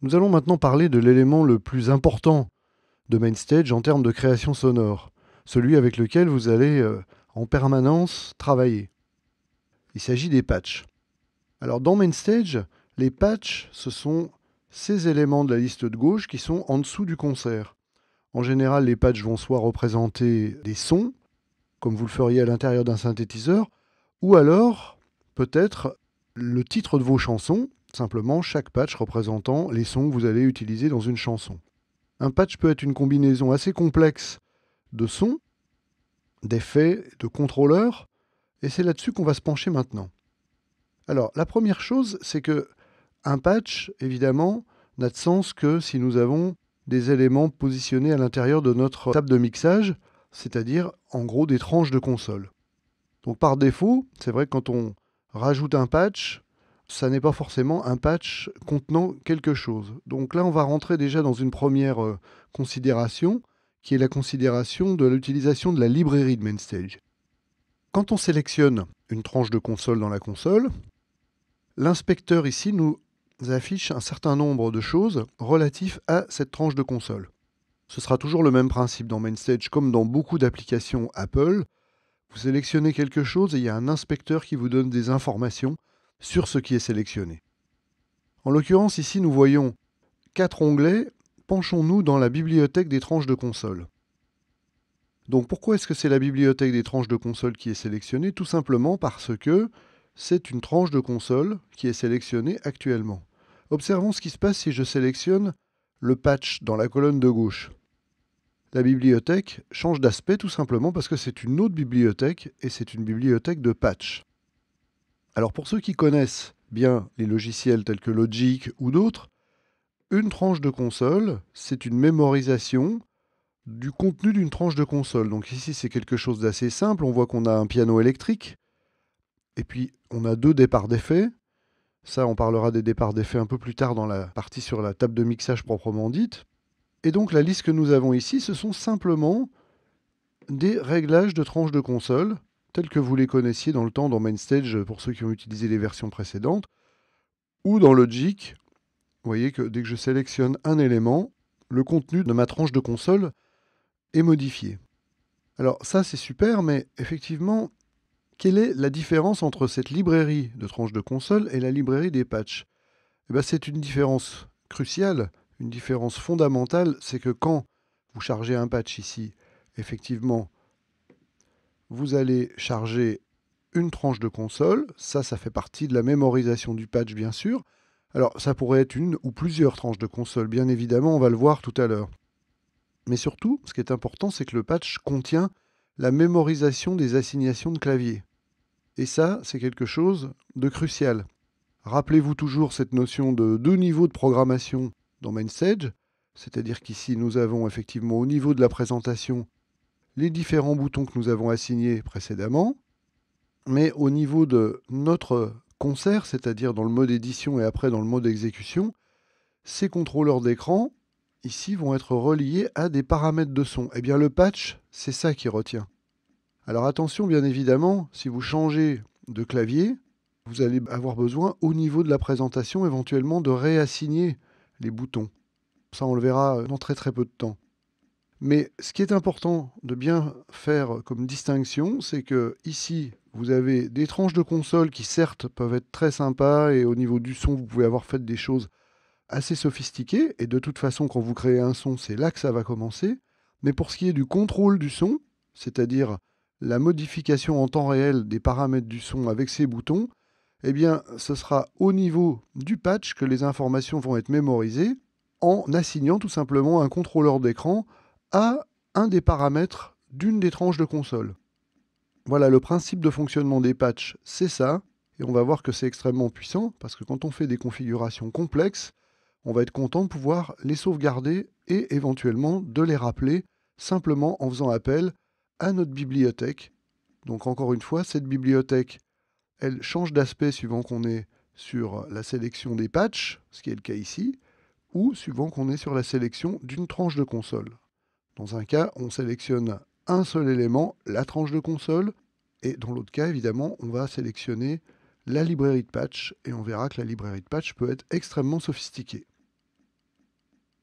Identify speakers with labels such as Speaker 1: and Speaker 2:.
Speaker 1: Nous allons maintenant parler de l'élément le plus important de MainStage en termes de création sonore, celui avec lequel vous allez en permanence travailler. Il s'agit des patchs. Alors dans MainStage, les patchs, ce sont ces éléments de la liste de gauche qui sont en dessous du concert. En général, les patchs vont soit représenter des sons, comme vous le feriez à l'intérieur d'un synthétiseur, ou alors peut-être le titre de vos chansons, simplement chaque patch représentant les sons que vous allez utiliser dans une chanson. Un patch peut être une combinaison assez complexe de sons, d'effets, de contrôleurs, et c'est là-dessus qu'on va se pencher maintenant. Alors, la première chose, c'est que un patch, évidemment, n'a de sens que si nous avons des éléments positionnés à l'intérieur de notre table de mixage, c'est-à-dire en gros des tranches de console. Donc par défaut, c'est vrai que quand on rajoute un patch, ça n'est pas forcément un patch contenant quelque chose. Donc là, on va rentrer déjà dans une première considération, qui est la considération de l'utilisation de la librairie de MainStage. Quand on sélectionne une tranche de console dans la console, l'inspecteur ici nous affiche un certain nombre de choses relatives à cette tranche de console. Ce sera toujours le même principe dans MainStage comme dans beaucoup d'applications Apple. Vous sélectionnez quelque chose et il y a un inspecteur qui vous donne des informations sur ce qui est sélectionné. En l'occurrence, ici, nous voyons 4 onglets. Penchons-nous dans la bibliothèque des tranches de console. Donc pourquoi est-ce que c'est la bibliothèque des tranches de console qui est sélectionnée? Tout simplement parce que c'est une tranche de console qui est sélectionnée actuellement. Observons ce qui se passe si je sélectionne le patch dans la colonne de gauche. La bibliothèque change d'aspect tout simplement parce que c'est une autre bibliothèque et c'est une bibliothèque de patch. Alors pour ceux qui connaissent bien les logiciels tels que Logic ou d'autres, une tranche de console, c'est une mémorisation du contenu d'une tranche de console. Donc ici c'est quelque chose d'assez simple, on voit qu'on a un piano électrique et puis on a 2 départs d'effets. Ça on parlera des départs d'effets un peu plus tard dans la partie sur la table de mixage proprement dite. Et donc la liste que nous avons ici, ce sont simplement des réglages de tranches de console, tels que vous les connaissiez dans le temps dans MainStage pour ceux qui ont utilisé les versions précédentes, ou dans Logic. Vous voyez que dès que je sélectionne un élément, le contenu de ma tranche de console est modifié. Alors ça c'est super, mais effectivement, quelle est la différence entre cette librairie de tranches de console et la librairie des patchs? Eh bien, c'est une différence cruciale, une différence fondamentale, c'est que quand vous chargez un patch ici, effectivement, vous allez charger une tranche de console. Ça fait partie de la mémorisation du patch, bien sûr. Alors, ça pourrait être une ou plusieurs tranches de console, bien évidemment, on va le voir tout à l'heure. Mais surtout, ce qui est important, c'est que le patch contient la mémorisation des assignations de clavier. Et ça, c'est quelque chose de crucial. Rappelez-vous toujours cette notion de 2 niveaux de programmation dans MainStage, c'est-à-dire qu'ici, nous avons effectivement au niveau de la présentation les différents boutons que nous avons assignés précédemment, mais au niveau de notre concert, c'est-à-dire dans le mode édition et après dans le mode exécution, ces contrôleurs d'écran, ici, vont être reliés à des paramètres de son. Eh bien, le patch, c'est ça qui retient. Alors attention, bien évidemment, si vous changez de clavier, vous allez avoir besoin, au niveau de la présentation, éventuellement de réassigner les boutons. Ça, on le verra dans très très peu de temps. Mais ce qui est important de bien faire comme distinction, c'est que ici, vous avez des tranches de console qui certes peuvent être très sympas et au niveau du son, vous pouvez avoir fait des choses assez sophistiquées. Et de toute façon, quand vous créez un son, c'est là que ça va commencer. Mais pour ce qui est du contrôle du son, c'est-à-dire la modification en temps réel des paramètres du son avec ces boutons, eh bien, ce sera au niveau du patch que les informations vont être mémorisées en assignant tout simplement un contrôleur d'écran à un des paramètres d'une des tranches de console. Voilà, le principe de fonctionnement des patchs, c'est ça. Et on va voir que c'est extrêmement puissant, parce que quand on fait des configurations complexes, on va être content de pouvoir les sauvegarder et éventuellement de les rappeler simplement en faisant appel à notre bibliothèque. Donc encore une fois, cette bibliothèque, elle change d'aspect suivant qu'on est sur la sélection des patchs, ce qui est le cas ici, ou suivant qu'on est sur la sélection d'une tranche de console. Dans un cas, on sélectionne un seul élément, la tranche de console, et dans l'autre cas, évidemment, on va sélectionner la librairie de patch, et on verra que la librairie de patch peut être extrêmement sophistiquée.